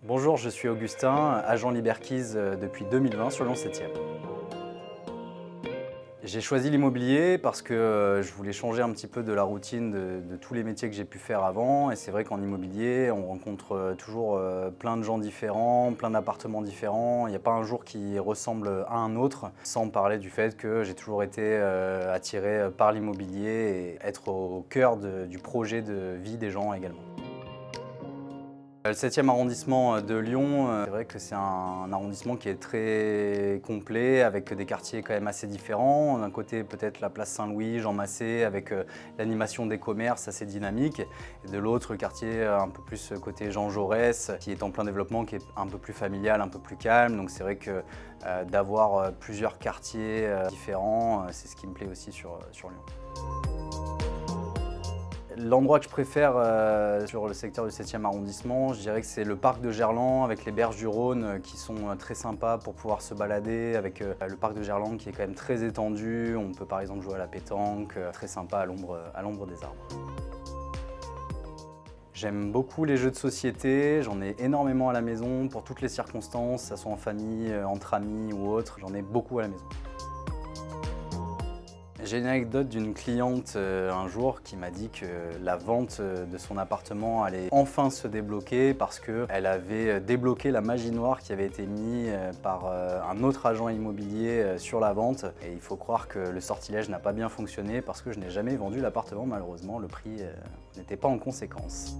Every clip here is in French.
Bonjour, je suis Augustin, agent Liberkeys depuis 2020 sur Lyon 7e. J'ai choisi l'immobilier parce que je voulais changer un petit peu de la routine de tous les métiers que j'ai pu faire avant. Et c'est vrai qu'en immobilier, on rencontre toujours plein de gens différents, plein d'appartements différents. Il n'y a pas un jour qui ressemble à un autre, sans parler du fait que j'ai toujours été attiré par l'immobilier et être au cœur du projet de vie des gens également. Le 7e arrondissement de Lyon, c'est vrai que c'est un arrondissement qui est très complet avec des quartiers quand même assez différents. D'un côté peut-être la place Saint-Louis, Jean Massé avec l'animation des commerces assez dynamique. Et de l'autre, le quartier un peu plus côté Jean Jaurès qui est en plein développement, qui est un peu plus familial, un peu plus calme. Donc c'est vrai que d'avoir plusieurs quartiers différents, c'est ce qui me plaît aussi sur Lyon. L'endroit que je préfère sur le secteur du 7e arrondissement, je dirais que c'est le parc de Gerland avec les berges du Rhône qui sont très sympas pour pouvoir se balader, avec le parc de Gerland qui est quand même très étendu. On peut par exemple jouer à la pétanque, très sympa à l'ombre des arbres. J'aime beaucoup les jeux de société, j'en ai énormément à la maison pour toutes les circonstances, que ce soit en famille, entre amis ou autre, j'en ai beaucoup à la maison. J'ai une anecdote d'une cliente un jour qui m'a dit que la vente de son appartement allait enfin se débloquer parce qu'elle avait débloqué la magie noire qui avait été mise par un autre agent immobilier sur la vente. Et il faut croire que le sortilège n'a pas bien fonctionné parce que je n'ai jamais vendu l'appartement malheureusement, le prix n'était pas en conséquence.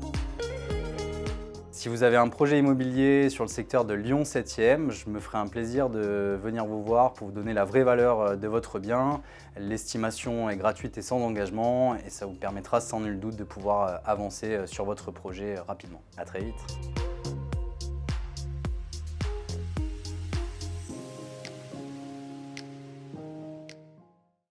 Si vous avez un projet immobilier sur le secteur de Lyon 7e, je me ferai un plaisir de venir vous voir pour vous donner la vraie valeur de votre bien. L'estimation est gratuite et sans engagement et ça vous permettra sans nul doute de pouvoir avancer sur votre projet rapidement. À très vite.